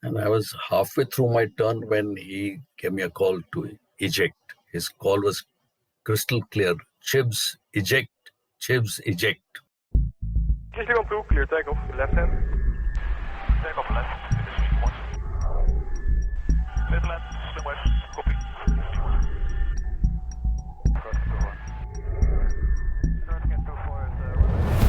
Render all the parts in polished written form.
And I was halfway through my turn when he gave me a call to eject. His call was crystal clear. Chibs, eject. Chibs, eject. Just on 2, clear takeoff, left hand. Takeoff left, middle left, swing west, copy. Starting at 24 is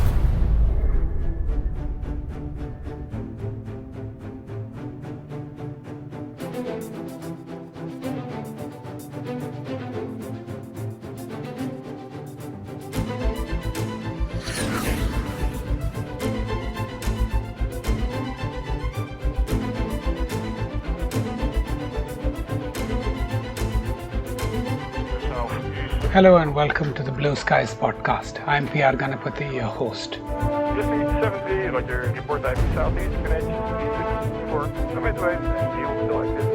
Hello and welcome to the Blueskies podcast. I'm PR Ganapati, your host. Just need 70, Roger, report type southeast, Greenwich, for the midway, and yield still active.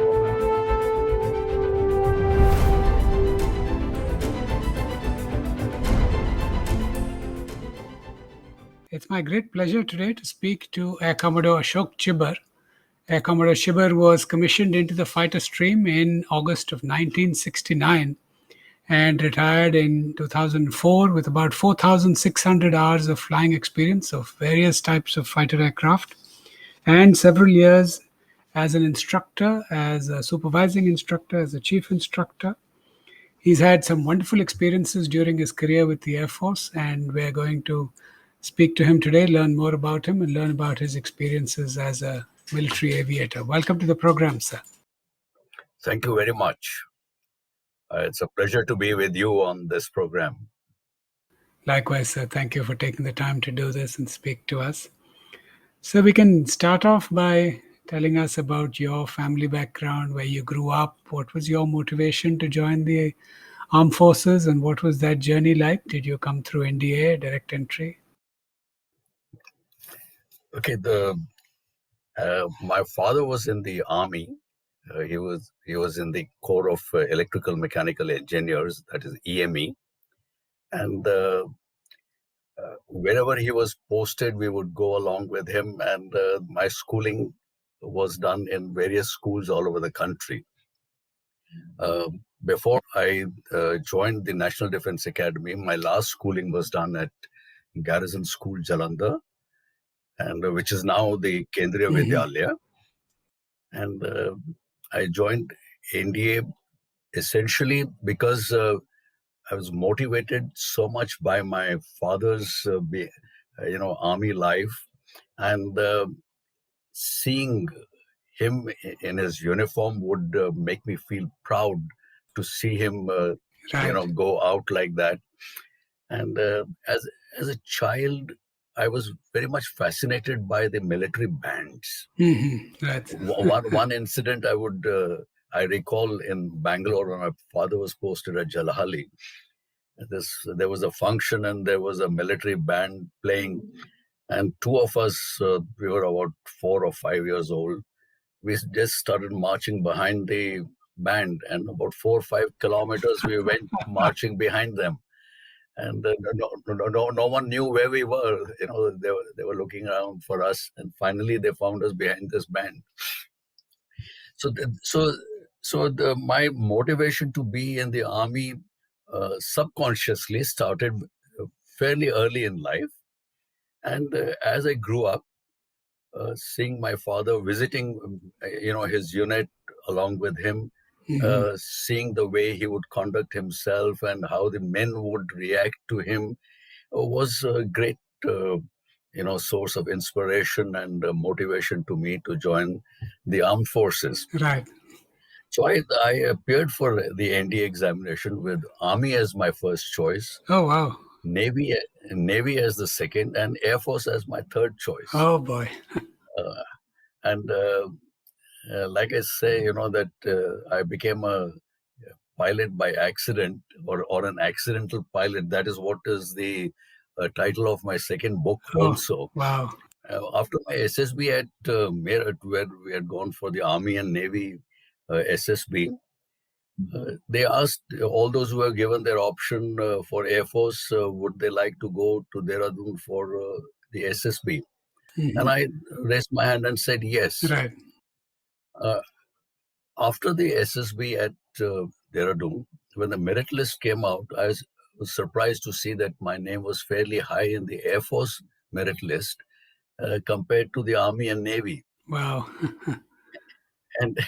It's my great pleasure today to speak to Air Commodore Ashok Chhibbar. Air Commodore Chhibbar was commissioned into the fighter stream in August of 1969 and retired in 2004 with about 4,600 hours of flying experience of various types of fighter aircraft and several years as an instructor, as a supervising instructor, as a chief instructor. He's had some wonderful experiences during his career with the Air Force, and we're going to speak to him today, learn more about him, and learn about his experiences as a military aviator. Welcome to the program, sir. Thank you very much. It's a pleasure to be with you on this program. Likewise, sir. Thank you for taking the time to do this and speak to us. So we can start off by telling us about your family background, where you grew up, what was your motivation to join the armed forces, and what was that journey like? Did you come through NDA, direct entry? Okay, my father was in the army. He was in the Corps of Electrical Mechanical Engineers, that is EME, and wherever he was posted, we would go along with him. And my schooling was done in various schools all over the country. Before I joined the National Defence Academy, my last schooling was done at Garrison School, Jalandhar, and which is now the Kendriya Vidyalaya. And I joined NDA essentially because I was motivated so much by my father's, army life, and seeing him in his uniform would make me feel proud to see him, Right. go out like that. And as a child, I was very much fascinated by the military bands. Right. One incident I recall in Bangalore when my father was posted at Jalali. There was a function and there was a military band playing, and two of us, we were about 4 or 5 years old. We just started marching behind the band, and about 4 or 5 kilometers we went marching behind them. And no one knew where we were. They were looking around for us, and finally they found us behind this band. So my motivation to be in the army subconsciously started fairly early in life, and as I grew up, seeing my father visiting, his unit along with him, seeing the way he would conduct himself and how the men would react to him was a great, source of inspiration and motivation to me to join the armed forces. Right. So I appeared for the NDA examination with Army as my first choice, Oh, wow. Navy as the second, and Air Force as my third choice. Oh, boy. And like I say, that I became a pilot by accident, or an accidental pilot. That is what is the title of my second book also. Wow. After my SSB at Meerut, where we had gone for the Army and Navy SSB, they asked all those who were given their option for Air Force, would they like to go to Dehradun for the SSB? And I raised my hand and said yes. Right. Uh, After the SSB at Dehradun, when the merit list came out, I was surprised to see that my name was fairly high in the Air Force merit list compared to the Army and Navy. Wow. And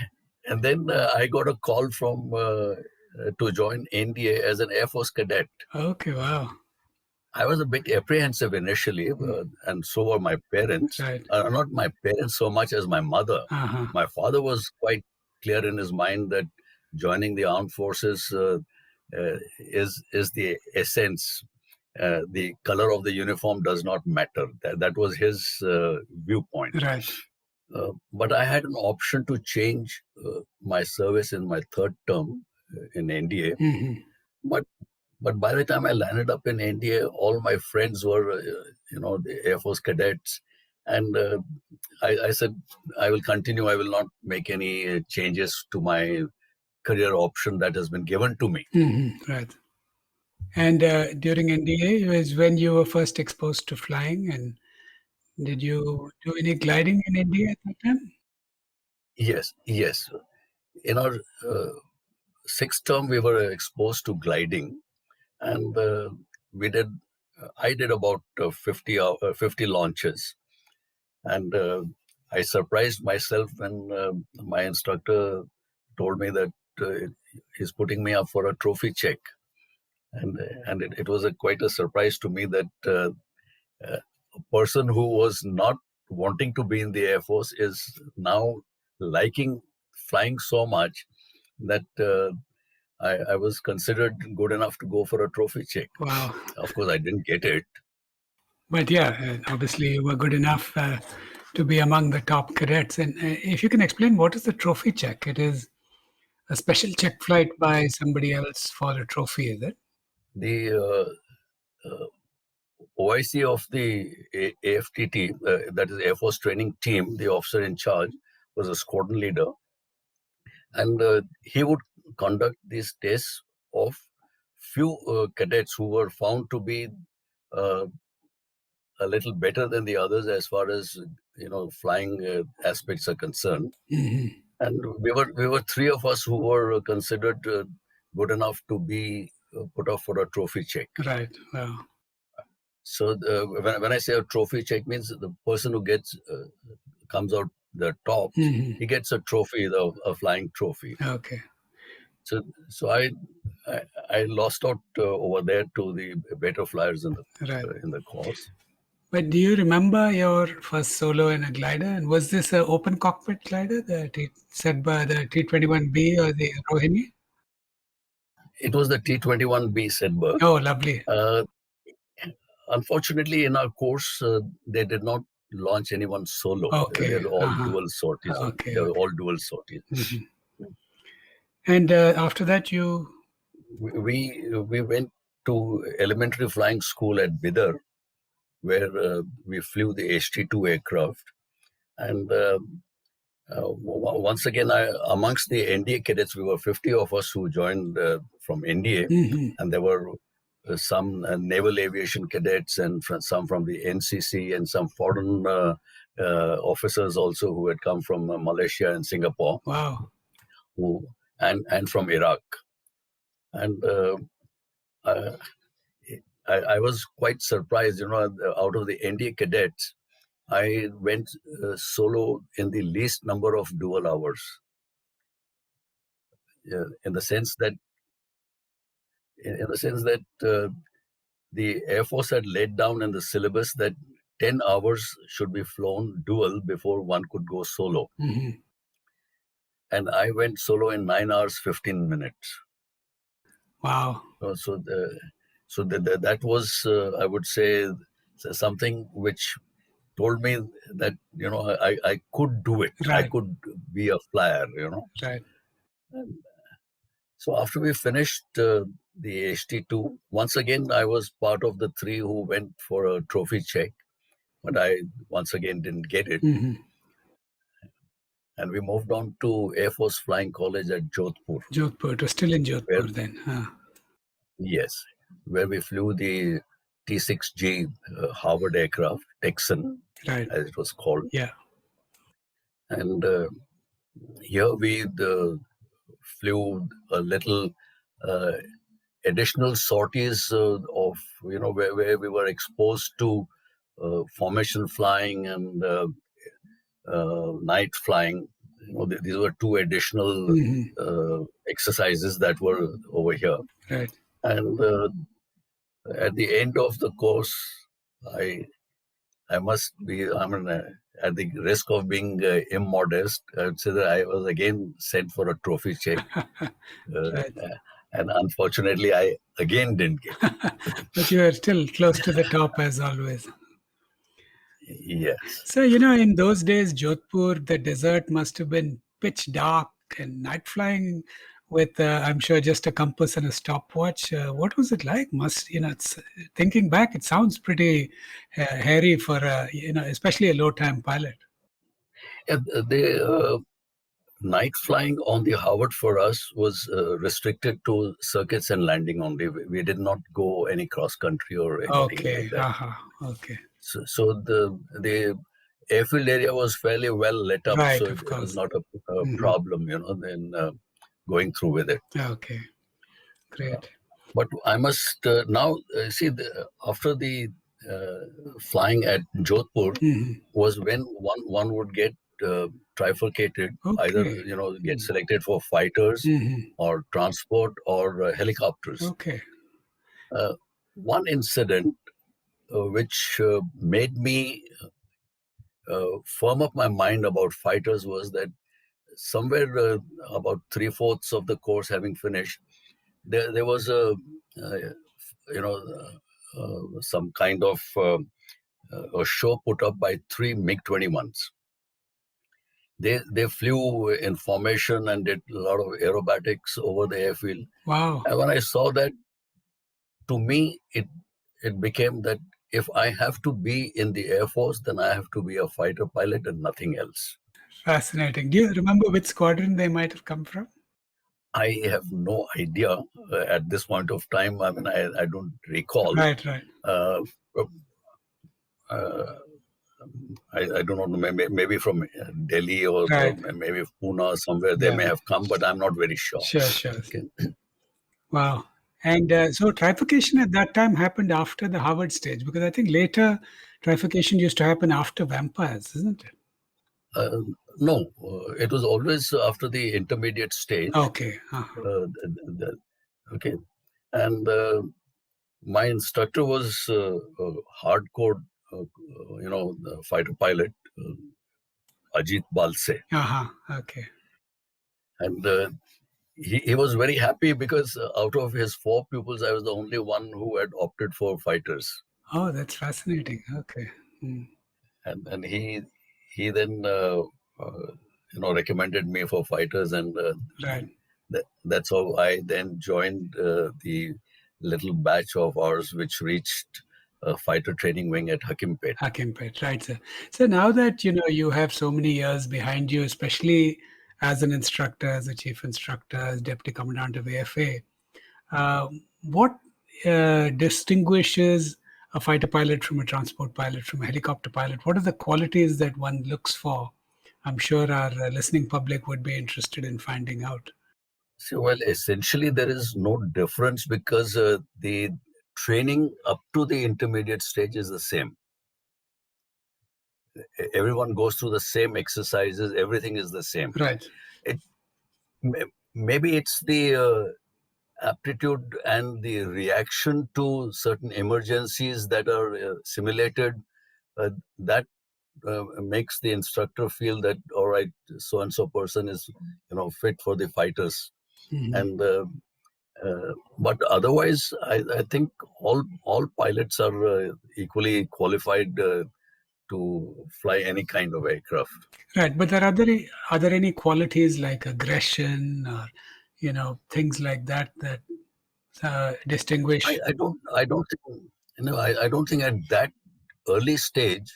and then I got a call from to join NDA as an Air Force cadet. Okay, wow. I was a bit apprehensive initially, and so were my parents. Right. Not my parents so much as my mother. Uh-huh. My father was quite clear in his mind that joining the armed forces is the essence. The color of the uniform does not matter. That was his viewpoint. Right. But I had an option to change my service in my third term in NDA. Hmm. But by the time I landed up in NDA, all my friends were, the Air Force cadets. And I said, I will continue. I will not make any changes to my career option that has been given to me. Right. And during NDA was when you were first exposed to flying. And did you do any gliding in NDA at that time? Yes. In our sixth term, we were exposed to gliding. And I did about 50 launches. And I surprised myself when my instructor told me that he's putting me up for a trophy check. And it was quite a surprise to me that a person who was not wanting to be in the Air Force is now liking flying so much that I was considered good enough to go for a trophy check. Wow. Of course, I didn't get it. But yeah, obviously you were good enough to be among the top cadets. And if you can explain, what is the trophy check? It is a special check flight by somebody else for a trophy, is it? The OIC of the AFTT, that is Air Force Training Team, the officer in charge, was a squadron leader. And he would conduct these tests of few cadets who were found to be a little better than the others as far as flying aspects are concerned. Hmm. And we were three of us who were considered good enough to be put up for a trophy check. Right. Wow. So when I say a trophy check, means the person who comes out the top, he gets a trophy, a flying trophy. Okay. So I lost out over there to the better flyers in the course. But do you remember your first solo in a glider? And was this an open cockpit glider, the Chhibbar, the T-21B or the Rohini? It was the T-21B Chhibbar. Oh, lovely. Unfortunately, in our course, they did not launch anyone solo. Okay. They were all dual sorties. Okay. They were all dual sorties. Mm-hmm. And after that, we went to elementary flying school at Bidar, where we flew the HT2 aircraft. And once again, amongst the NDA cadets, we were 50 of us who joined from NDA, and there were some naval aviation cadets and some from the NCC and some foreign officers also who had come from Malaysia and Singapore. Wow. And from Iraq. And I was quite surprised, out of the NDA cadets, I went solo in the least number of dual hours. In the sense that the Air Force had laid down in the syllabus that 10 hours should be flown dual before one could go solo. Mm-hmm. And I went solo in 9 hours, 15 minutes. Wow. So that was, I would say, something which told me that, I could do it. Right. I could be a flyer, Right. And so after we finished the HT2, once again, I was part of the three who went for a trophy check, but I once again didn't get it. Mm-hmm. And we moved on to Air Force Flying College at Jodhpur. Jodhpur. It was still in Jodhpur then. Huh. Yes, where we flew the T6G Harvard aircraft, Texan, right, as it was called. Yeah. And Here we flew a little additional sorties of, where we were exposed to formation flying and night flying. These were two additional exercises that were over here. Right. And at the end of the course, I must be, at the risk of being immodest, I would say that I was again sent for a trophy check. Right. And unfortunately, I again didn't get it. But you are still close to the top as always. Yes. So, in those days, Jodhpur, the desert must have been pitch dark and night flying with, I'm sure, just a compass and a stopwatch. What was it like? It's, thinking back, it sounds pretty hairy for, especially a low time pilot. Yeah, the night flying on the Harvard for us was restricted to circuits and landing only. We did not go any cross country or anything Okay. like that. Okay. So the airfield area was fairly well lit up, Right, so of it course. was not a problem, then going through with it. Okay. Great. But I must now see after the flying at Jodhpur was when one would get trifurcated, either get selected for fighters or transport or helicopters. Okay. One incident which made me firm up my mind about fighters was that somewhere about 3/4 of the course having finished, there was some kind of a show put up by 3 MiG-21s. They flew in formation and did a lot of aerobatics over the airfield. Wow. And when I saw that, to me, it became that if I have to be in the Air Force, then I have to be a fighter pilot and nothing else. Fascinating. Do you remember which squadron they might have come from? I have no idea at this point of time. I mean, I don't recall. Right. I don't know, maybe from Delhi or maybe Pune or somewhere they may have come, but I'm not very sure. Sure. Okay. Wow. And so trifurcation at that time happened after the Harvard stage, because I think later trifurcation used to happen after vampires, isn't it? No, it was always after the intermediate stage. Okay. Okay. And my instructor was a hardcore, fighter pilot, Ajit Balse. Okay. And he was very happy because out of his 4 pupils, I was the only one who had opted for fighters. Oh, that's fascinating. Okay. And he then recommended me for fighters, and that's how I then joined the little batch of ours which reached fighter training wing at Hakimpet. Hakimpet, right, sir. So now that you have so many years behind you, especially as an instructor, as a chief instructor, as deputy commandant of AFA, what distinguishes a fighter pilot from a transport pilot, from a helicopter pilot? What are the qualities that one looks for? I'm sure our listening public would be interested in finding out. So, well, essentially there is no difference because the training up to the intermediate stage is the same. Everyone goes through the same exercises. Everything is the same. Right. Maybe it's the aptitude and the reaction to certain emergencies that are simulated that makes the instructor feel that, all right, so and so person is fit for the fighters. And but otherwise I think all pilots are equally qualified to fly any kind of aircraft. Right, but are there any qualities like aggression or things like that distinguish? I don't think I don't think at that early stage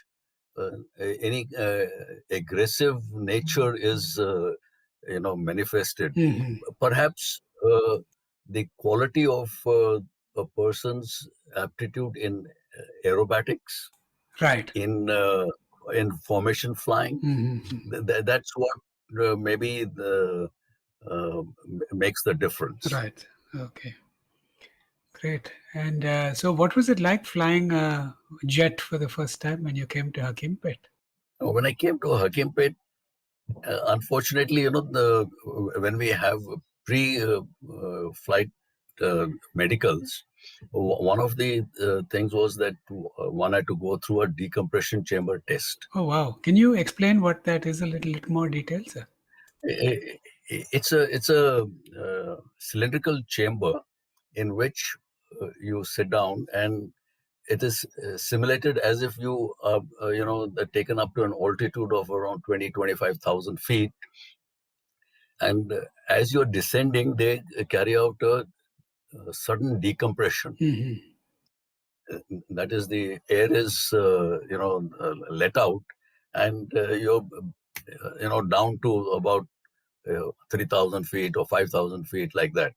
any aggressive nature is manifested. Perhaps the quality of a person's aptitude in aerobatics, right, in formation flying, that's what maybe makes the difference. Right. Okay. Great. And so, what was it like flying a jet for the first time when you came to Hakimpet? When I came to Hakimpet, unfortunately, when we have pre-flight medicals, one of the things was that one had to go through a decompression chamber test. Oh, wow. Can you explain what that is a little more detail, sir? It's a cylindrical chamber in which you sit down, and it is simulated as if you are taken up to an altitude of around 25,000 feet, and as you're descending they carry out a sudden decompression. That is, the air is let out, and you're down to about 3,000 feet or 5,000 feet, like that.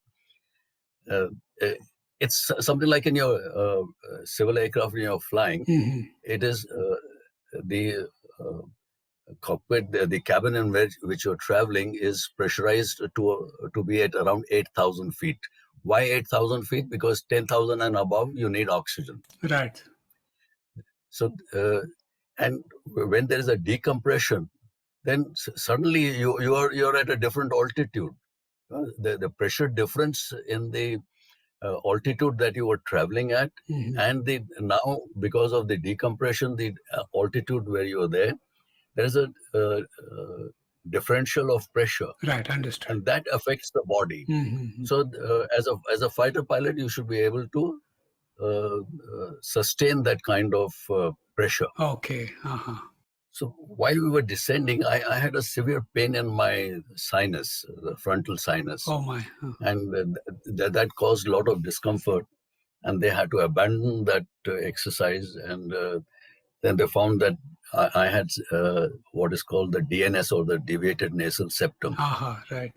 It's something like in your civil aircraft when you're flying. It is the cockpit, the cabin in which you're traveling is pressurized to be at around 8,000 feet. Why 8,000 feet? Because 10,000 and above, you need oxygen. Right. So, and when there is a decompression, then suddenly you're at a different altitude. The pressure difference in the altitude that you were traveling at, and now because of the decompression, the altitude where you are there is a differential of pressure. Right, understood. And that affects the body. So as a fighter pilot, you should be able to sustain that kind of pressure. Okay. So while we were descending, I had a severe pain in my sinus, the frontal sinus. Oh my. And that caused a lot of discomfort. And they had to abandon that exercise. And then they found that I had what is called the DNS, or the deviated nasal septum. Right.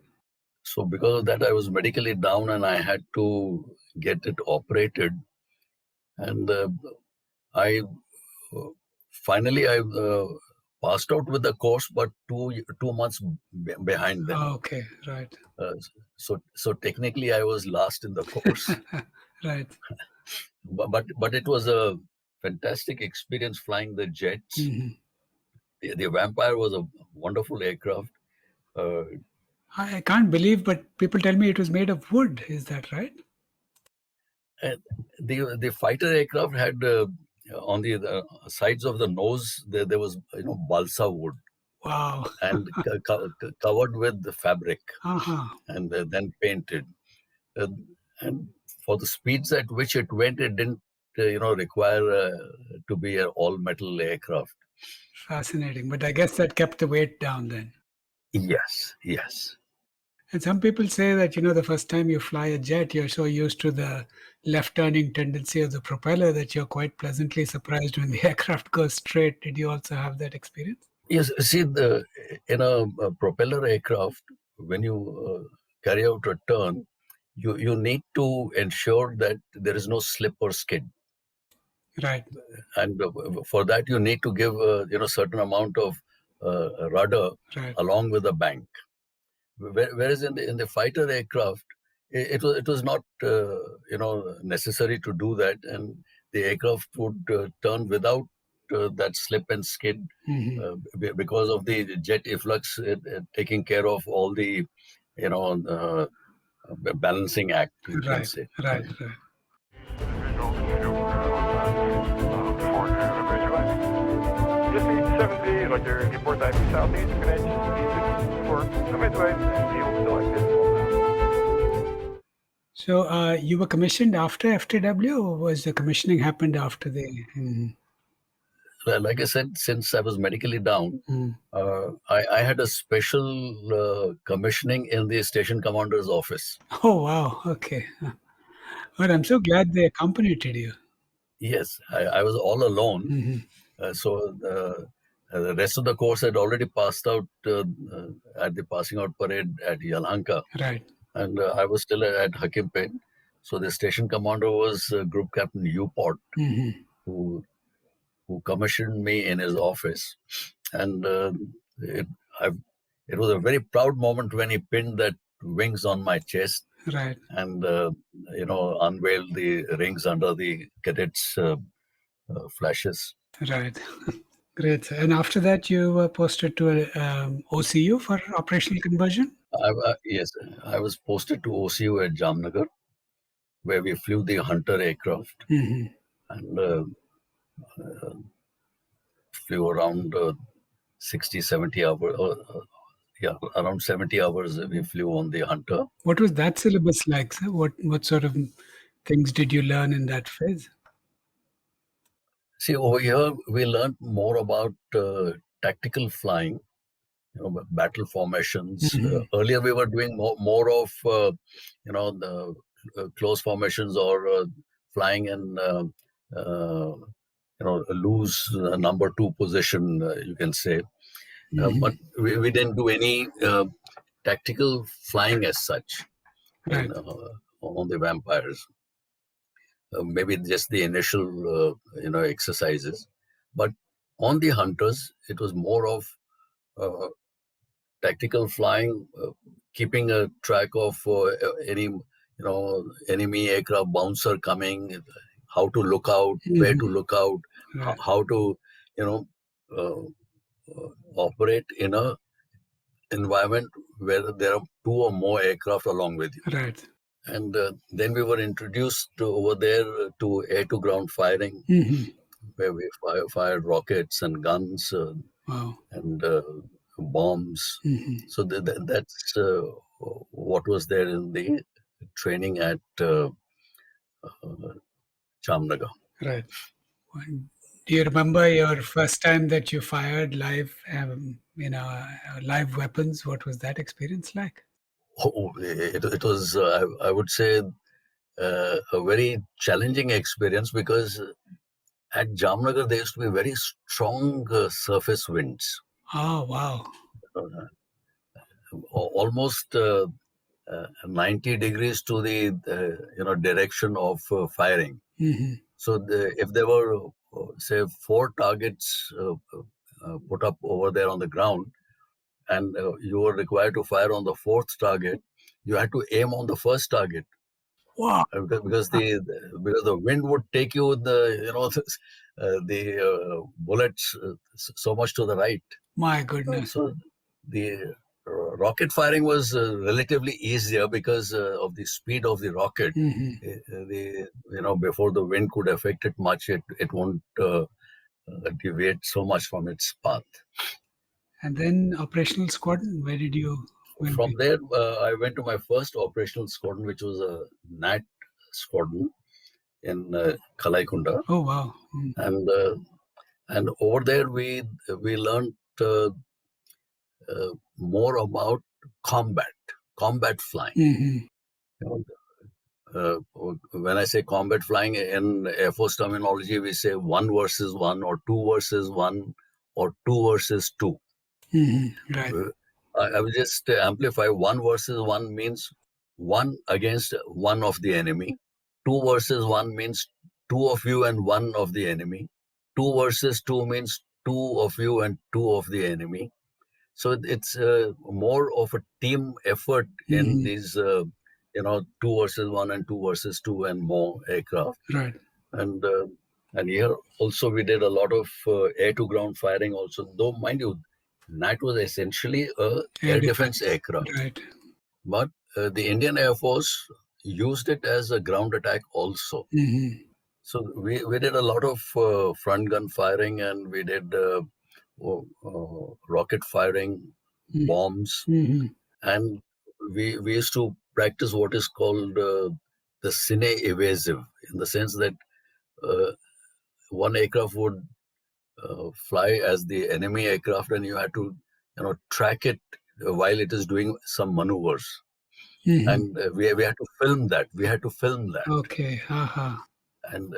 So because of that, I was medically down and I had to get it operated. And I finally passed out with the course, but 2 months behind them. Okay, right. So technically, I was last in the course. Right. But it was a fantastic experience flying the jets. The Vampire was a wonderful aircraft. I can't believe, but people tell me it was made of wood. Is that right? The fighter aircraft had on the sides of the nose there was balsa wood. Wow. And covered with the fabric, and then painted. And for the speeds at which it went, it didn't require to be an all metal aircraft. Fascinating. But I guess that kept the weight down then. Yes. And some people say that, the first time you fly a jet, you're so used to the left turning tendency of the propeller that you're quite pleasantly surprised when the aircraft goes straight. Did you also have that experience? Yes. See, in a propeller aircraft, when you carry out a turn, you need to ensure that there is no slip or skid. Right. And for that, you need to give certain amount of rudder along with the bank. Whereas in the fighter aircraft, it was not necessary to do that, and the aircraft would turn without that slip and skid because of the jet efflux taking care of all the balancing act, you can say. Right. Just S1Ep16, like your report type southeast, connection, for midway, and you'll select it. So you were commissioned after FTW, or was the commissioning happened after the... Like I said, since I was medically down, I had a special commissioning in the station commander's office. Oh, wow. Okay. Well, I'm so glad they accompanied you. Yes, I was all alone. So the rest of the course had already passed out at the passing out parade at Yalhanka. Right. And I was still at Hakimpet. So the station commander was Group Captain Uport, who commissioned me in his office. And it was a very proud moment when he pinned that wings on my chest Right. and unveiled the rings under the cadets' flashes. Right. Great. And after that, you were posted to OCU for operational conversion? Yes, I was posted to OCU at Jamnagar, where we flew the Hunter aircraft Hmm. and flew around 60, 70 hours. Around 70 hours we flew on the Hunter. What was that syllabus like, sir? What sort of things did you learn in that phase? See, over here we learned more about tactical flying, battle formations. Mhm. Earlier we were doing more of the close formations or flying in loose number two position, you can say. But Mhm. we didn't do any tactical flying as such Right. on the vampires. Maybe just the initial exercises, but on the hunters it was more of tactical flying, keeping a track of any enemy aircraft bouncer coming, how to look out, where to Mhm. look out, Right. how to you know uh, operate in a environment where there are two or more aircraft along with you. Right. And then we were introduced over there to air-to-ground firing, Mhm. where we fired rockets and guns Wow. and bombs. Mhm. So that's what was there in the training at Jamnagar. Right. Do you remember your first time that you fired live, live weapons? What was that experience like? It was, I would say, a very challenging experience because at Jamnagar there used to be very strong surface winds, Oh, wow. uh, almost 90 degrees to the direction of firing. Mhm. So if there were say 4 targets put up over there on the ground, and you were required to fire on the fourth target, you had to aim on the first target Wow. because the wind would take you the bullets so much to the right. My goodness. So the rocket firing was relatively easier because of the speed of the rocket. Mhm. Before the wind could affect it much, it won't deviate so much from its path. And then operational squadron, where did you went to? From there, I went to my first operational squadron, which was a NAT squadron in Kalaikunda, Oh, wow. Mm. and over there we learned more about combat flying. Mhm. You know, when I say combat flying in Air Force terminology, we say 1 versus 1 or 2 versus 1 or 2 versus 2. Mhm. Right. I will just amplify. 1 versus 1 means one against one of the enemy. 2 versus 1 means two of you and one of the enemy. 2 versus 2 means two of you and two of the enemy. So it's more of a team effort in Mhm. these, 2 versus 1 and 2 versus 2 and more aircraft. Right. And here also we did a lot of air-to-ground firing also. Though, mind you, NAT was essentially a Air air defense defense. aircraft, Right. but the Indian Air Force used it as a ground attack also. Mhm. So we did a lot of front gun firing, and we did rocket firing, bombs, Mhm. and we used to practice what is called the cine evasive, in the sense that uh, one aircraft would fly as the enemy aircraft, and you had to track it while it is doing some maneuvers, Mhm. and we had to film that. Okay. Haha. And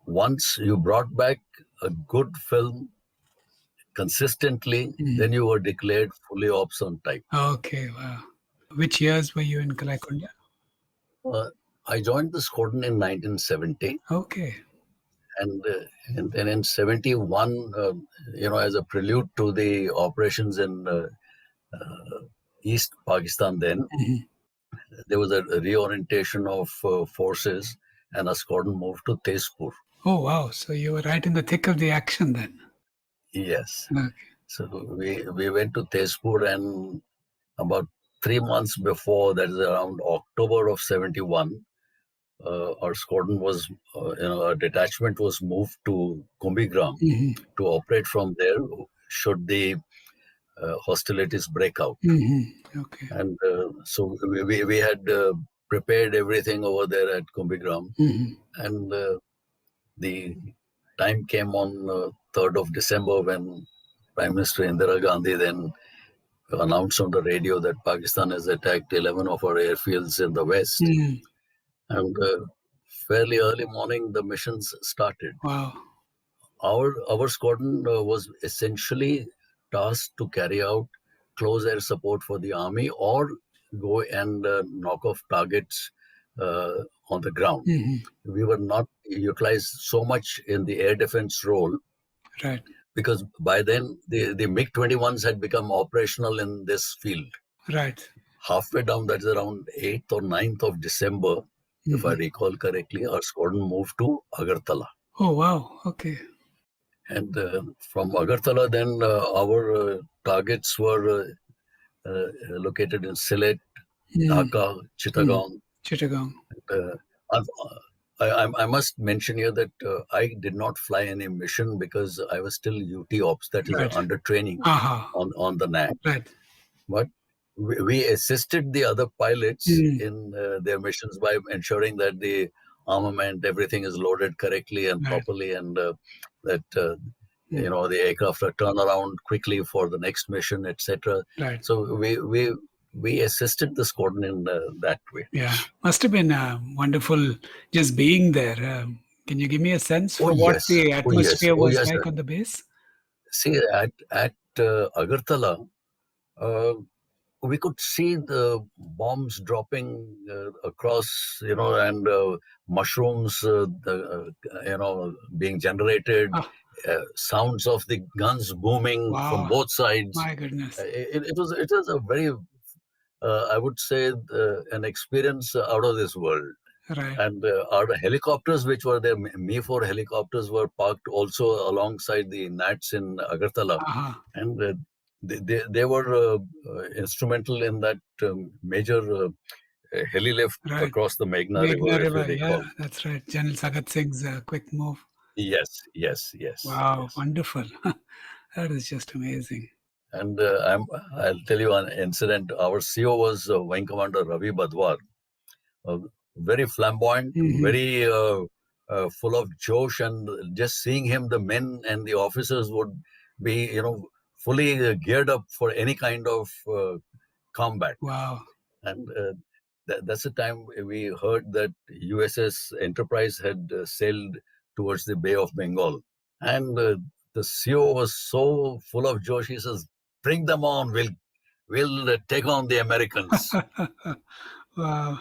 once you brought back a good film consistently, Mhm. then you were declared fully ops on type. Okay. Wow. Which years were you in Kalaikunda? uh, I joined the squadron in 1970, Okay. and then in 71, as a prelude to the operations in East Pakistan then. Mhm. There was a reorientation of forces, and a squadron moved to Tezpur. Oh, wow. So you were right in the thick of the action then. Yes. Okay. So we went to Tezpur, and about 3 months before, that is around October of 71, our squadron was, a detachment was moved to Kumbigram Hmm. to operate from there should the hostilities break out. Hmm. Okay. And so we had prepared everything over there at Kumbigram. Hmm. And the time came on 3rd of December when Prime Minister Indira Gandhi then announced on the radio that Pakistan has attacked 11 of our airfields in the west. Mm. And fairly early morning, the missions started. Wow. Our squadron was essentially tasked to carry out close air support for the army or go and knock off targets on the ground. Hmm. We were not utilized so much in the air defense role Right. because by then the MiG-21s had become operational in this field. Right. Halfway down, that's around 8th or 9th of December, if I recall correctly, our squadron moved to Agartala. Oh, wow. Okay. And from Agartala, then our targets were located in Sylhet, Dhaka, Chittagong. Chittagong. Uh, I must mention here that I did not fly any mission because I was still UT Ops, that is Right. under training Aha. on the NAC. Right. But we assisted the other pilots in their missions by ensuring that the armament, everything is loaded correctly and Right. properly, and that the aircraft are turned around quickly for the next mission, etc. Right. So we assisted the squadron in that way. Yeah. Must have been wonderful just being there. Can you give me a sense for Oh, what yes. the Oh, yes. atmosphere Oh, was yes, like sir. on the base? See, at Agartala, we could see the bombs dropping across, and mushrooms, being generated, Ah. sounds of the guns booming from Wow. both sides. My goodness. It was a very, I would say, an experience out of this world. Right. And our helicopters, which were there, Mi-4 helicopters, were parked also alongside the NATs in Agartala. Aha. And they were instrumental in that major heli lift Right. across the Meghna Meghna River, if you River. Yeah, recall. that's right. General Sagat Singh's quick move. Yes. Wow. Yes. Wonderful. That is just amazing. And I'll tell you an incident. Our CO was Wing Commander Ravi Badwar, very flamboyant, very full of josh, and just seeing him, the men and the officers would be, fully geared up for any kind of combat. Wow. And that's the time we heard that USS Enterprise had sailed towards the Bay of Bengal. And the CO was so full of josh, he says, "Bring them on, we'll take on the Americans." Wow.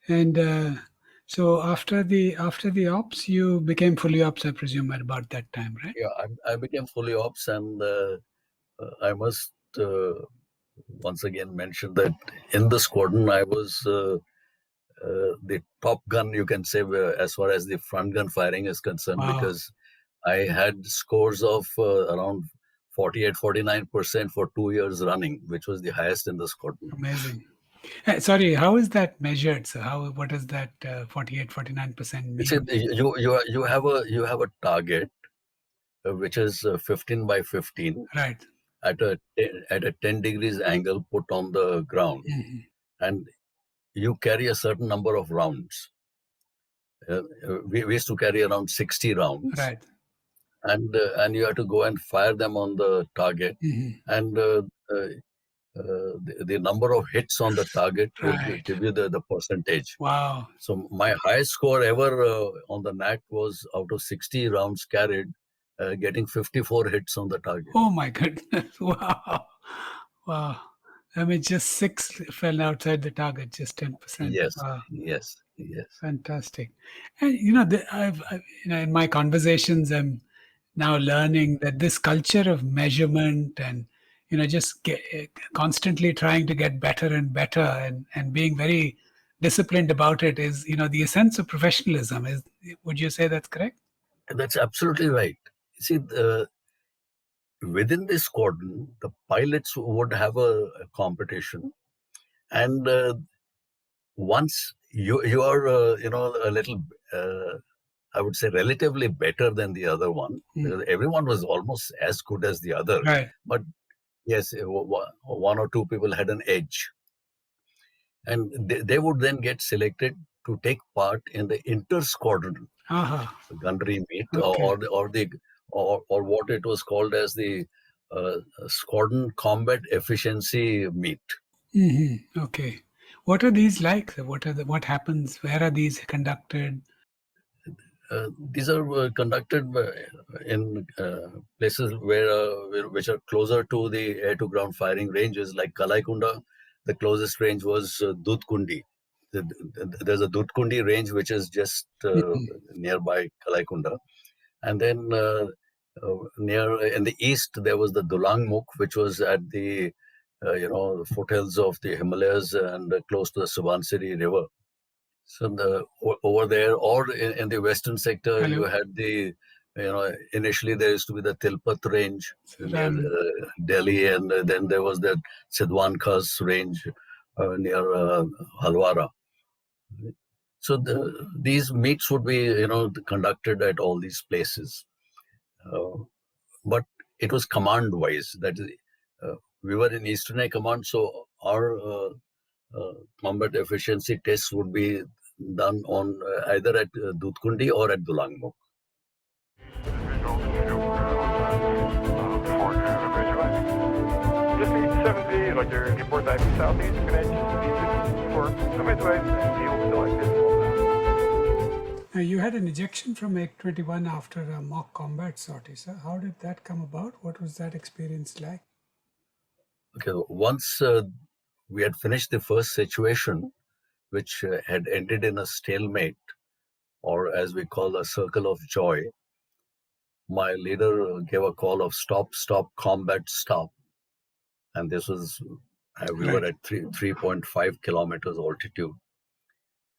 And so after the ops, you became fully ops, I presume, at about that time, right? Yeah, I became fully ops, and I must once again mention that in the squadron, I was the top gun, you can say, as far as the front gun firing is concerned, Wow. because I had scores of around 48-49% for 2 years running, which was the highest in the squadron. Amazing. Sorry, how is that measured? So what does that 48-49% mean? It's you have a target which is 15 by 15 Right. at a 10 degrees angle put on the ground, and you carry a certain number of rounds. We used to carry around 60 rounds, Right. and you have to go and fire them on the target, and the number of hits on the target would Right. give you the percentage. Wow. So my highest score ever on the NAC was, out of 60 rounds carried, getting 54 hits on the target. Oh my goodness. Wow. Wow. I mean, just 6 fell outside the target, just 10%. Yes, Wow. yes. Fantastic. And I've in my conversations, I'm now learning that this culture of measurement and just constantly trying to get better and better, and being very disciplined about it is, the essence of professionalism. Would you say that's correct? That's absolutely right. See, within this squadron, the pilots would have a competition, and once you are a little, I would say, relatively better than the other one. Because everyone was almost as good as the other, Right. but yes, one or two people had an edge, and they would then get selected to take part in the inter-squadron gunnery meet, Okay. or what it was called as the squadron combat efficiency meet. Okay. What are these like? What happens? Where are these conducted? These are conducted in places which are closer to the air-to-ground firing ranges, like Kalaikunda. The closest range was Dudhkundi. There's a Dudhkundi range which is just nearby Kalaikunda, and then near in the east there was the Dulangmukh, which was at the foothills of the Himalayas and close to the Subansiri River. So over there, or in the western sector, Hello. you had initially there used to be the Tilpat range near Delhi, and then there was the Sidwan Khas range near Halwara. So these meets would be conducted at all these places, but it was command-wise. That is, we were in Eastern Air Command, so our combat efficiency tests would be done on either at Dudhkundi or at Dulangmukh. Before visualizing. Just need 7D, like your report IP southeast, connection D54. Midway, and yield selected. You had an ejection from Ek-21 after a mock combat sortie, sir. How did that come about? What was that experience like? Okay, once we had finished the first situation, which had ended in a stalemate, or as we call a circle of joy, my leader gave a call of stop, combat, stop. And this was, we were at 3.5 kilometers altitude.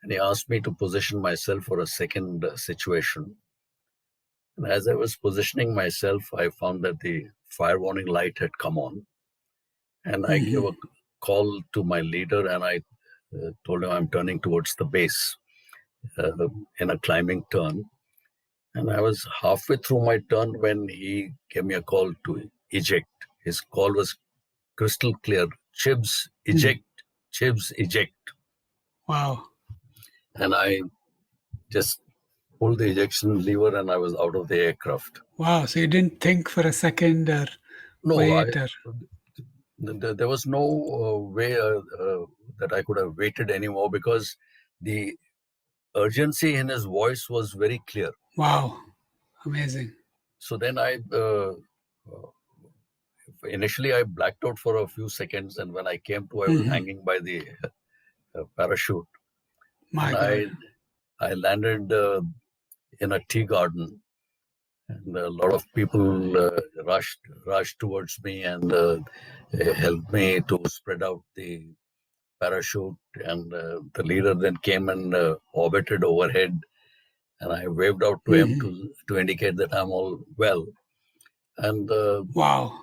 And he asked me to position myself for a second situation. And as I was positioning myself, I found that the fire warning light had come on. And I gave a call to my leader, and I told him I'm turning towards the base in a climbing turn. And I was halfway through my turn when he gave me a call to eject. His call was crystal clear. Chhibs, eject. Chhibs, eject. Wow. And I just pulled the ejection lever and I was out of the aircraft. Wow. So you didn't think for a second or wait? There was no way that I could have waited anymore, because the urgency in his voice was very clear. Wow. Amazing. So then initially I blacked out for a few seconds, and when I came to, I was hanging by the parachute. My God. I landed in a tea garden, and a lot of people rushed towards me and helped me to spread out the parachute. And the leader then came and orbited overhead, and I waved out to him to indicate that I'm all well. And wow.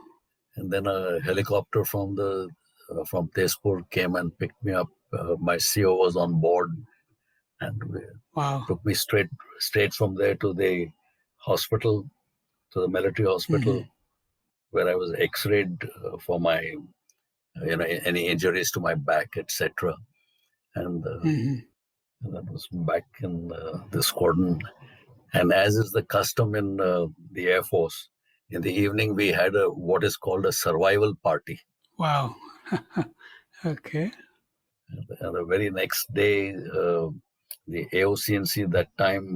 And then a helicopter from Tezpur came and picked me up. My CO was on board, and took me straight from there to the hospital, to the military hospital, where I was X-rayed for my, any injuries to my back, etc. And that was back in the squadron. And as is the custom in the Air Force, in the evening we had what is called a survival party. Wow. Okay. And the very next day, the AOCNC that time,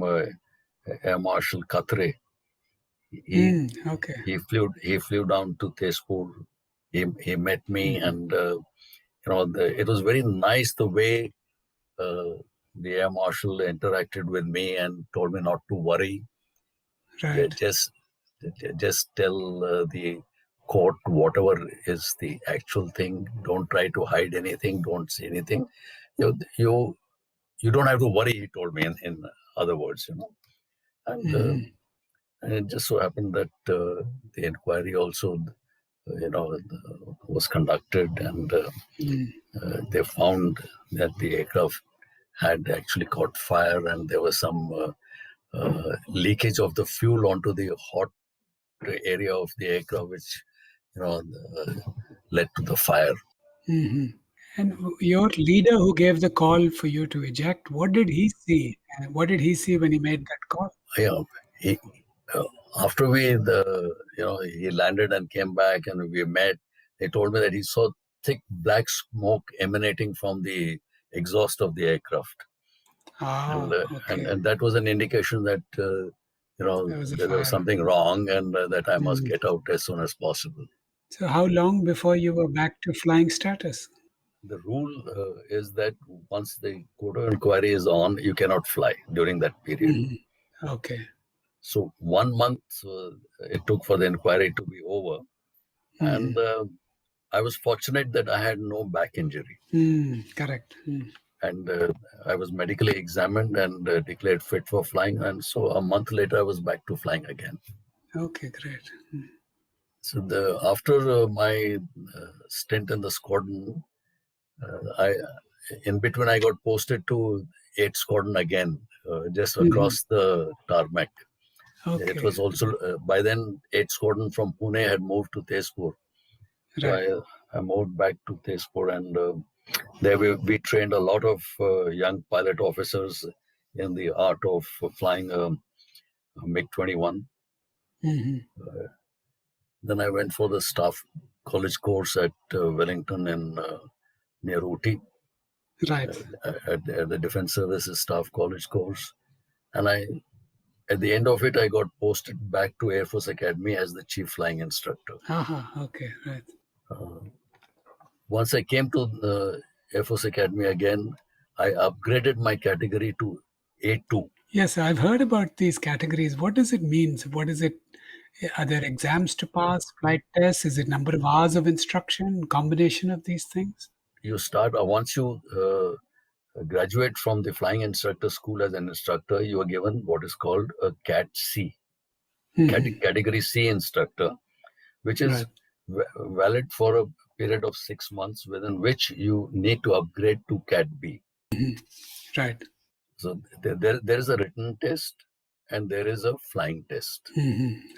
Air Marshal Khatre, he flew down to Tezpur. He met me, and it was very nice the way the Air Marshal interacted with me and told me not to worry. Right. Just tell the court, whatever is the actual thing. Don't try to hide anything. Don't say anything. You don't have to worry, he told me, in other words, And it just so happened that the inquiry also, was conducted, and they found that the aircraft had actually caught fire, and there was some leakage of the fuel onto the hot area of the aircraft, which led to the fire. And your leader who gave the call for you to eject, what did he see? And what did he see when he made that call? Yeah, he, after he landed and came back and we met, he told me that he saw thick black smoke emanating from the exhaust of the aircraft. And that was an indication that there was something wrong, and that I must get out as soon as possible. So how long before you were back to flying status? The rule is that once the court of inquiry is on, you cannot fly during that period. Okay. So 1 month it took for the inquiry to be over. And I was fortunate that I had no back injury. Correct. And I was medically examined and declared fit for flying. And so a month later, I was back to flying again. Okay, great. So after my stint in the squadron, in between I got posted to 8th Squadron again, just across the tarmac. Okay. It was also, by then, 8th Squadron from Pune had moved to Tezpur. Right. So I moved back to Tezpur, and there we trained a lot of young pilot officers in the art of flying a MiG-21. Then I went for the staff college course at Wellington in near Ooty. Right. At the Defense Services Staff College course. And at the end of it, I got posted back to Air Force Academy as the chief flying instructor. Okay, right. Once I came to the Air Force Academy again, I upgraded my category to A2. Yes, I've heard about these categories. What does it mean? What is it? Are there exams to pass, flight tests? Is it number of hours of instruction, combination of these things? You start, once you graduate from the flying instructor school as an instructor, you are given what is called a Cat C, category C instructor, which is valid for a period of 6 months, within which you need to upgrade to Cat B. Right. So there is a written test and there is a flying test.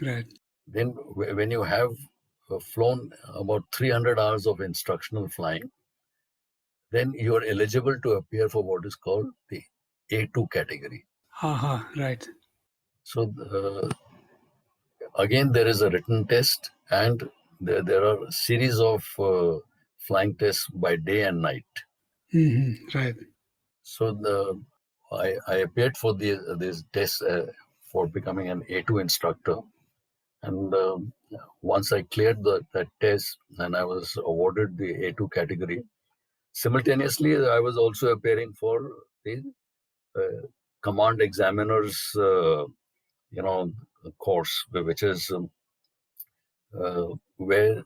Right. Then when you have flown about 300 hours of instructional flying, then you are eligible to appear for what is called the A2 category. Right. So again, there is a written test, and there are a series of flying tests by day and night. Right. So I appeared for these tests for becoming an A2 instructor, and once I cleared that test and I was awarded the A2 category, simultaneously I was also appearing for the command examiners course, which is where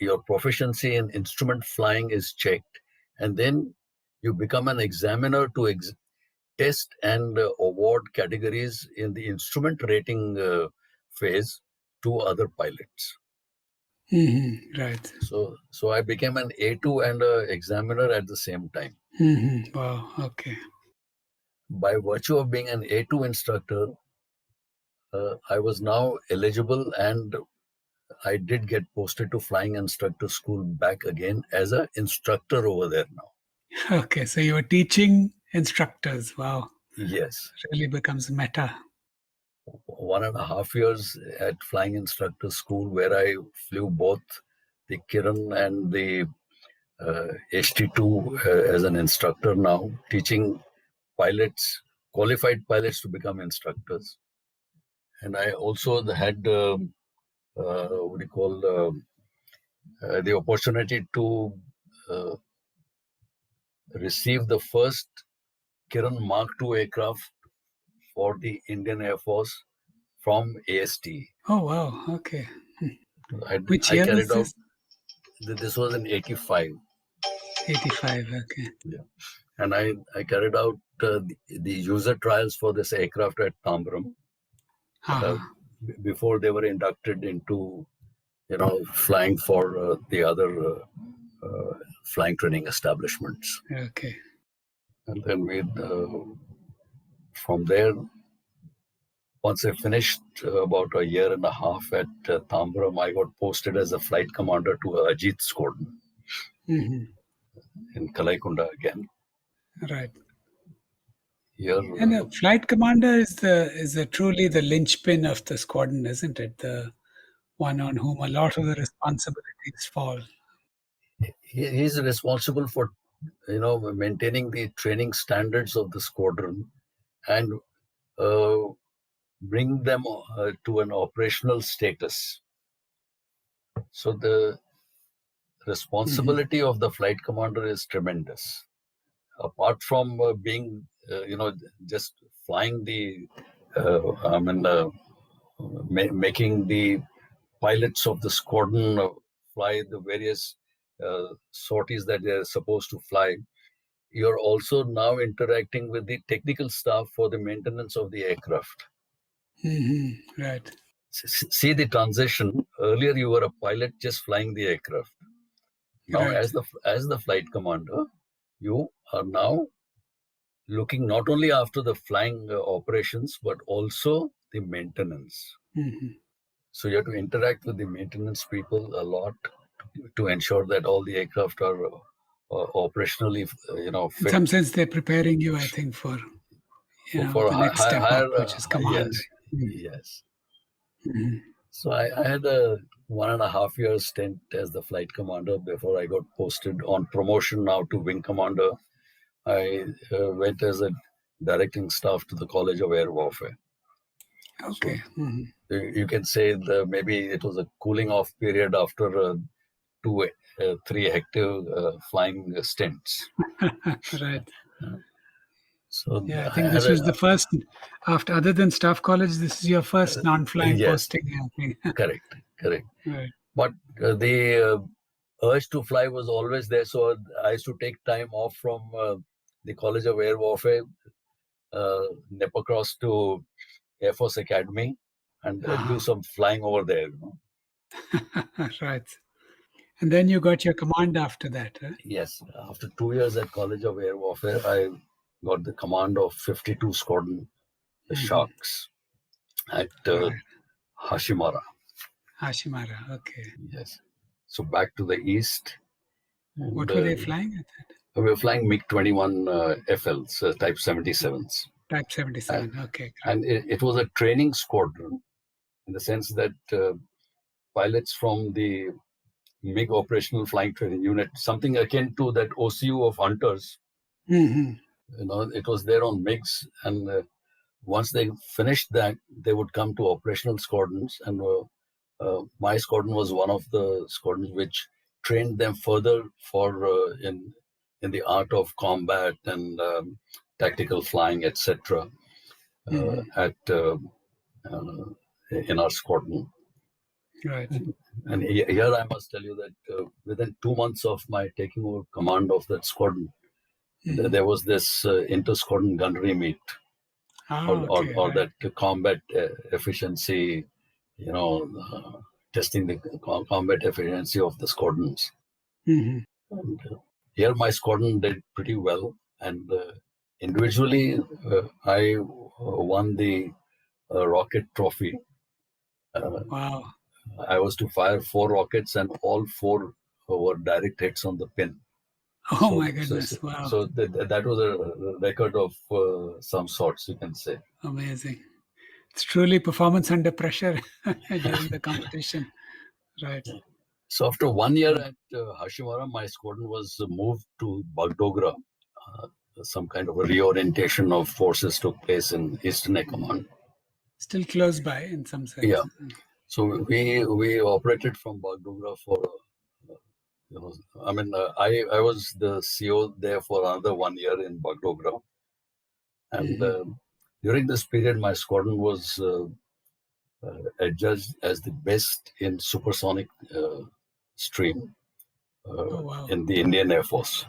your proficiency in instrument flying is checked, and then you become an examiner to test and award categories in the instrument rating phase to other pilots. Right. So I became an A2 and an examiner at the same time. Wow. Okay. By virtue of being an A2 instructor, I was now eligible, and I did get posted to flying instructor school back again as an instructor over there now. Okay, so you were teaching instructors. Wow. Yes. It really becomes meta. 1.5 years at flying instructor school, where I flew both the Kiran and the HT2 as an instructor now, teaching pilots, qualified pilots, to become instructors. And I also had the opportunity to receive the first Kiran Mark II aircraft for the Indian Air Force from AST. Oh, wow. Okay. Which I year carried was out. this? This was in '85. 85. Okay. Yeah, and I carried out the user trials for this aircraft at Tambaram Uh-huh. before they were inducted into flying for the other flying training establishments. Okay. And then from there, once I finished about a year and a half at Tambaram, I got posted as a flight commander to Ajit Squadron Hmm. in Kalaikunda again. Right. Here, And a flight commander is truly the linchpin of the squadron, isn't it? The one on whom a lot of the responsibilities fall. he's responsible for maintaining the training standards of the squadron and uh, bring them to an operational status. So the responsibility of the flight commander is tremendous. Apart from being, just flying making the pilots of the squadron fly the various sorties that they're supposed to fly, you're also now interacting with the technical staff for the maintenance of the aircraft. Right. See the transition. Earlier, you were a pilot just flying the aircraft. Now, Right. as the flight commander, you are now looking not only after the flying operations but also the maintenance. So you have to interact with the maintenance people a lot to ensure that all the aircraft are operationally, In fit some sense, they're preparing you, I think, for for the next step higher. up, which is command. Yes. So I had a 1.5 year stint as the flight commander before I got posted on promotion now to wing commander. I went as a directing staff to the College of Air Warfare. Okay. So you can say maybe it was a cooling off period after 3 hectic flying stints. Right. So Yeah, I think this was the first, after other than staff college, this is your first non-flying yes, posting, I think. correct. Right. But the urge to fly was always there. So I used to take time off from the College of Air Warfare, nip across to Air Force Academy and do some flying over there. Right. And then you got your command after that, huh? Yes, after 2 years at College of Air Warfare, I got the command of 52 Squadron, the Sharks, at Hashimara. Hashimara, okay. Yes. So back to the east. And, What were they flying at that? we were flying MiG-21 FLs, Type 77s. Type 77, okay. And it was a training squadron in the sense that pilots from the MiG Operational Flying Training Unit, something akin to that OCU of Hunters, it was there on MiGs. And once they finished that, they would come to operational squadrons. And my squadron was one of the squadrons which trained them further for in the art of combat and tactical flying, etc. In our squadron. Right. And here I must tell you that within 2 months of my taking over command of that squadron, there was this inter-squadron gunnery meet, or that combat efficiency, testing the combat efficiency of the squadrons. And here my squadron did pretty well, and individually I won the rocket trophy. Wow. I was to fire 4 rockets, and all 4 were direct hits on the pin. Oh, my goodness. Wow. So that was a record of some sorts, you can say. Amazing. It's truly performance under pressure during the competition. Right. So after 1 year at Hashimara, my squadron was moved to Bagdogra. Some kind of a reorientation of forces took place in Eastern Air Command. Still close by in some sense. Yeah. So we operated from Bagdogra for, I was the CO there for another 1 year in Bagdogra. And during this period, my squadron was adjudged as the best in supersonic stream Oh, wow. in the Indian Air Force.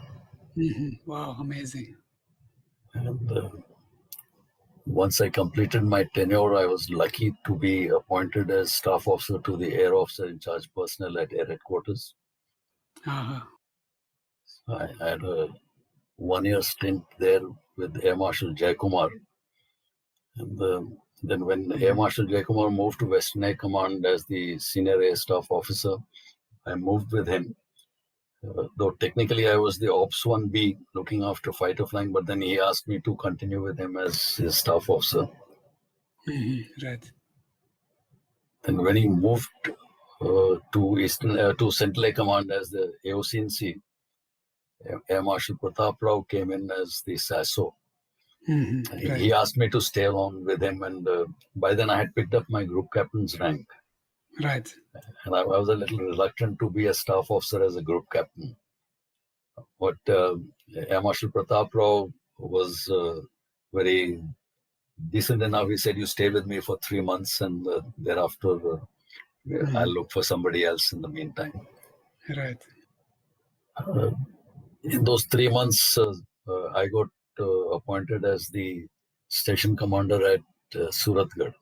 Wow, amazing. And once I completed my tenure, I was lucky to be appointed as staff officer to the Air Officer in Charge Personnel at Air Headquarters. Uh-huh. I had a 1-year stint there with Air Marshal Jaikumar. And then when Air Marshal Jaikumar moved to Western Air Command as the Senior Air Staff Officer, I moved with him. Though technically I was the S1Ep looking after fighter flying, but then he asked me to continue with him as his staff officer. Right. And when he moved to Central Air Command as the AOCNC, Air Marshal Pratap Rao came in as the SASO. Right. He asked me to stay on with him, and by then I had picked up my group captain's rank. Right. And I was a little reluctant to be a staff officer as a group captain. But Air Marshal Pratap Rao was very decent enough. He said, "You stay with me for 3 months, and thereafter I'll look for somebody else in the meantime." Right. In those 3 months, I got appointed as the station commander at Suratgarh.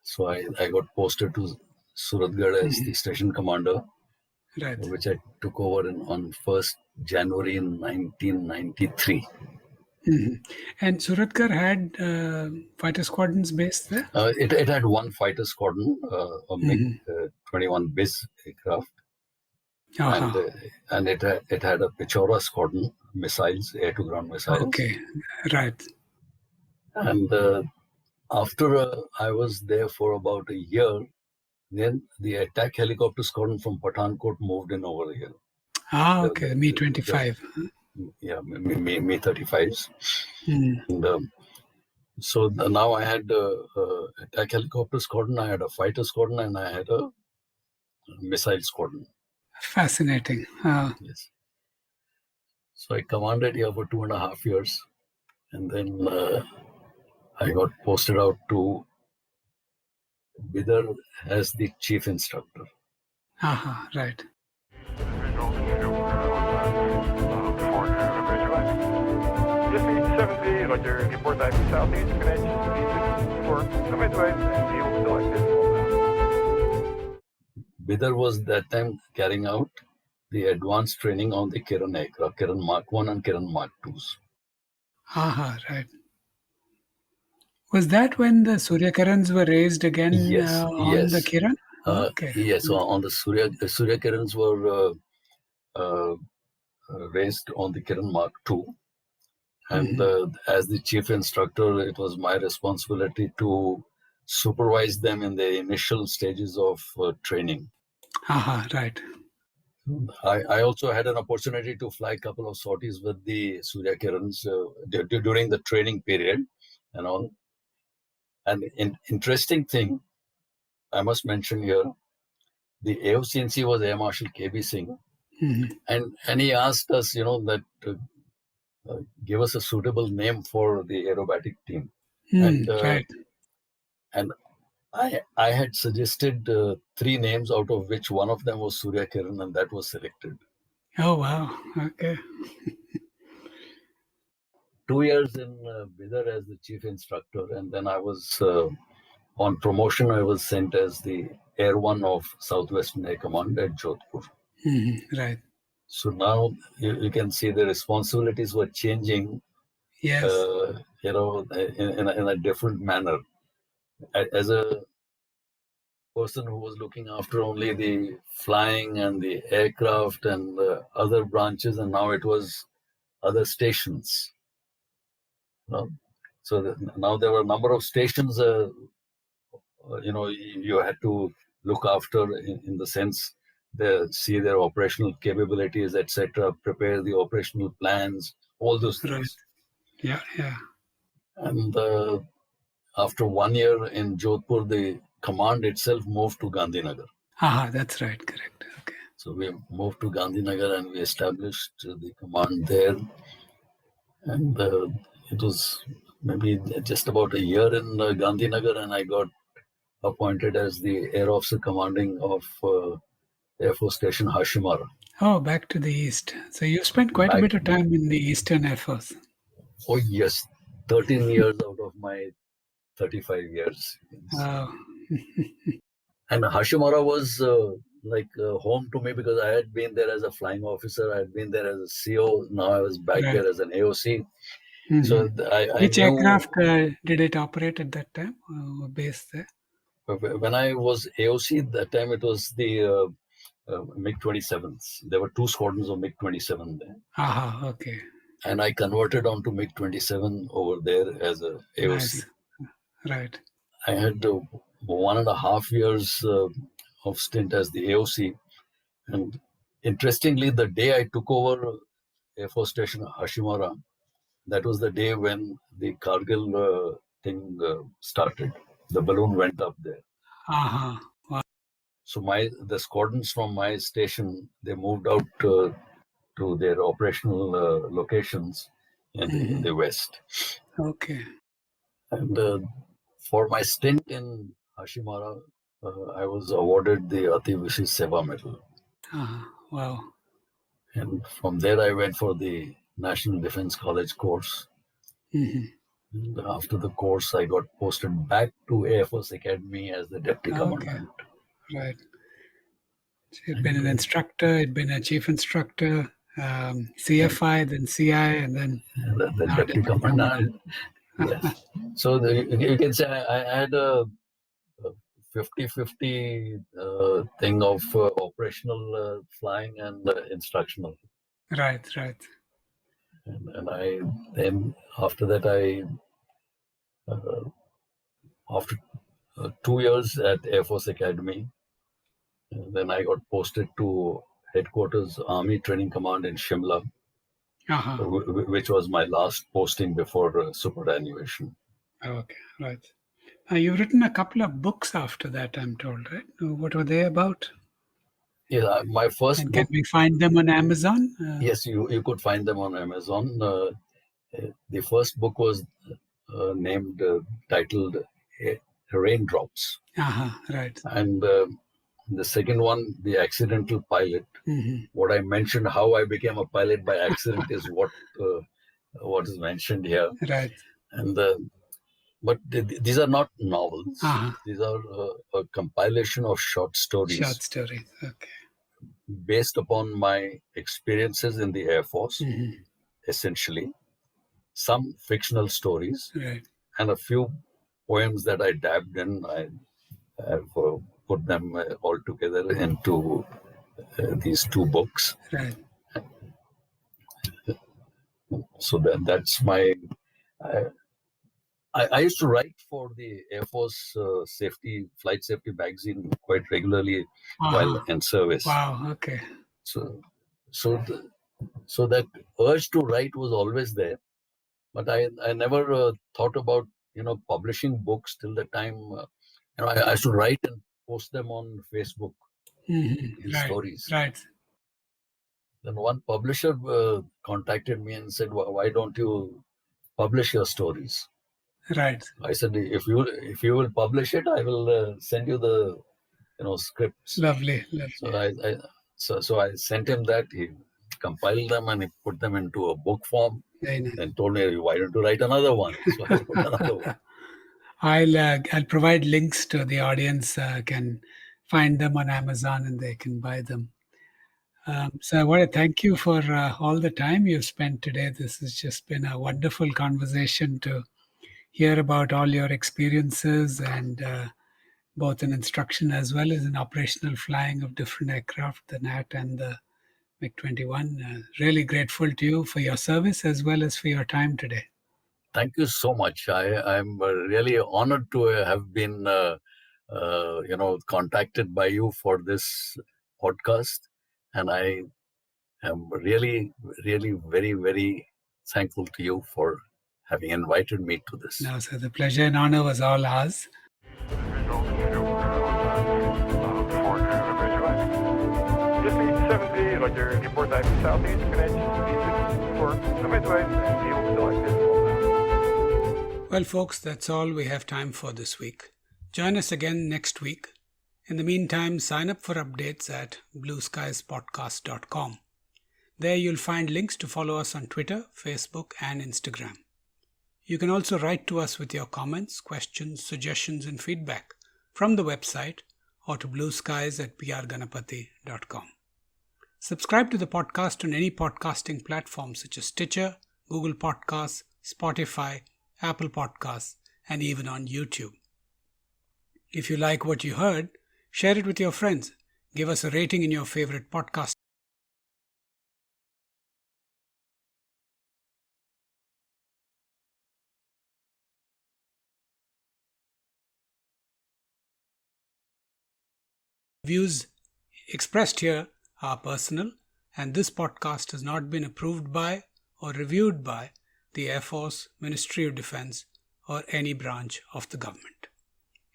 So I got posted to Suratgarh as the station commander, Right. which I took over on 1st January in 1993. And Suratgarh had fighter squadrons based there? It had one fighter squadron, a MiG-21 BIS aircraft, and it had a Pechora squadron, missiles, air-to-ground missiles. Okay, right. And after I was there for about a year, then the attack helicopter squadron from Pathankot moved in over here. Okay, Mi-25. Yeah, Mi-35s. And so now I had attack helicopter squadron, I had a fighter squadron, and I had a missile squadron. Fascinating. Yes. So I commanded here for 2.5 years, and then I got posted out to Bidar as the chief instructor. Right. Aviators, Roger, report time southeast, connection, for midway, and you selected. Bidar was that time carrying out the advanced training on the Kiran aircraft, Kiran Mark 1 and Kiran Mark 2s. Right. Was that when the Surya Kirans were raised again on the Kiran? Okay. Yes, so on the Surya Kirans were raised on the Kiran Mark 2. And as the chief instructor, it was my responsibility to supervise them in the initial stages of training. Right. I also had an opportunity to fly a couple of sorties with the Surya Kirans during the training period and all. And an interesting thing I must mention here, the AOCNC was Air Marshal KB Singh, and he asked us, that give us a suitable name for the aerobatic team. Right. And I had suggested 3 names, out of which one of them was Surya Kiran, and that was selected. Oh, wow. Okay. 2 years in Bidar as the chief instructor, and then I was on promotion. I was sent as the Air 1 of Southwestern Air Command at Jodhpur. Right. So now you can see the responsibilities were changing. Yes. In a different manner. As a person who was looking after only the flying and the aircraft and the other branches, and now it was other stations. So now there were a number of stations, you had to look after in the sense, see their operational capabilities, etc., prepare the operational plans, all those things. Right. Yeah. And after 1 year in Jodhpur, the command itself moved to Gandhinagar. That's right. Correct. Okay. So we moved to Gandhinagar and we established the command there. And it was maybe just about a year in Gandhinagar, and I got appointed as the Air Officer Commanding of Air Force Station Hashimara. Oh, back to the east. So you spent quite a Back- bit of time in the Eastern Air Force. Oh yes, 13 years out of my 35 years. Wow. And Hashimara was like home to me because I had been there as a flying officer. I had been there as a CO. Now I was back Right. there as an AOC. Mhm. So I Which knew aircraft did it operate at that time? Based there? when I was AOC, that time it was the MiG-27s. There were 2 squadrons of MiG-27 there. Aha, okay. And I converted onto MiG-27 over there as a AOC. Nice. Right. I had 1.5 years of stint as the AOC. And interestingly, the day I took over Air Force Station Hashimara, that was the day when the Kargil thing started. The balloon went up there. Aha. Wow. So the squadrons from my station, they moved out to their operational locations in the west. Okay. And for my stint in Hashimara, I was awarded the Ati Vishesh Seva Medal. Aha. Wow. And from there, I went for the National Defense College course. Mhm. And after the course, I got posted back to Air Force Academy as the Deputy Commandant. Right. So you've been an instructor, you've been a chief instructor, CFI, then CI, and then The Deputy Commandant. Yes. So you can say I had a 50-50 thing of operational flying and instructional. right. And I then after that after 2 years at Air Force Academy, then I got posted to headquarters Army Training Command in Shimla, Aha. which was my last posting before superannuation. Okay. Right. You've written a couple of books after that, I'm told, right? What were they about? Yeah, my first And book. can we find them on Amazon? Yes, you could find them on Amazon. The first book was titled Raindrops. Aha. Right. And the second one, The Accidental Pilot. Mhm. What I mentioned, how I became a pilot by accident, is what is mentioned here. Right. And but these are not novels. Uh-huh. These are a compilation of short stories. Short stories. Okay. Based upon my experiences in the Air Force, Mhm. essentially. Some fictional stories, Right. and a few poems that I dabbed in. I have put them all together into these 2 books. Right. So that's my. I used to write for the Air Force Flight Safety magazine quite regularly while in service. Wow. Okay. So that urge to write was always there, but I never thought about publishing books till the time I should write and post them on Facebook. These Right. stories. Right. Then one publisher contacted me and said, "Why don't you publish your stories?" Right. I said, "If you will publish it, I will send you the scripts." Lovely. So I sent him that. He compiled them and he put them into a book form. Very nice. And told me, "Why don't you write another one?" So I wrote another one. I'll provide links to the audience. Can find them on Amazon and they can buy them. So I want to thank you for all the time you've spent today. This has just been a wonderful conversation to hear about all your experiences and both in instruction as well as in operational flying of different aircraft, the NAT and the MiG-21. Really grateful to you for your service as well as for your time today. Thank you so much. I'm really honored to have been, contacted by you for this podcast, and I am really, really very, very thankful to you for having invited me to this. No, so the pleasure and honor was all ours. Chhibbar, Roger, report time southeast, connection, for midway, and yield selected. Well, folks, that's all we have time for this week. Join us again next week. In the meantime, sign up for updates at blueskiespodcast.com. There you'll find links to follow us on Twitter, Facebook, and Instagram. You can also write to us with your comments, questions, suggestions, and feedback from the website or to blueskies@prganapati.com. Subscribe to the podcast on any podcasting platform such as Stitcher, Google Podcasts, Spotify, Apple Podcasts, and even on YouTube. If you like what you heard, share it with your friends. Give us a rating in your favorite podcast. Views expressed here are personal, and this podcast has not been approved by or reviewed by the Air Force, Ministry of Defense, or any branch of the government.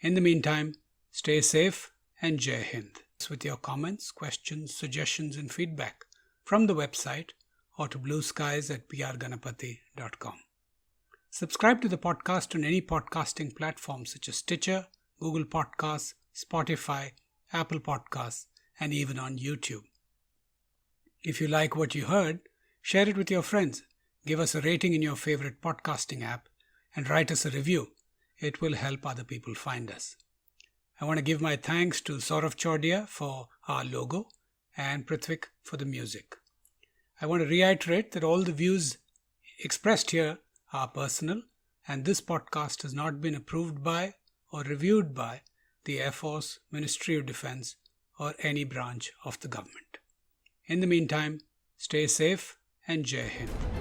In the meantime, stay safe and Jai Hind. With your comments, questions, suggestions, and feedback from the website or to blueskies@prganapati.com. Subscribe to the podcast on any podcasting platform such as Stitcher, Google Podcasts, Spotify, Apple Podcasts, and even on YouTube. If you like what you heard, share it with your friends. Give us a rating in your favorite podcasting app and write us a review. It will help other people find us. I want to give my thanks to Saurav Chordia for our logo and Prithvik for the music. I want to reiterate that all the views expressed here are personal, and this podcast has not been approved by or reviewed by the Air Force, Ministry of Defense, or any branch of the government. In the meantime, stay safe and Jai Hind.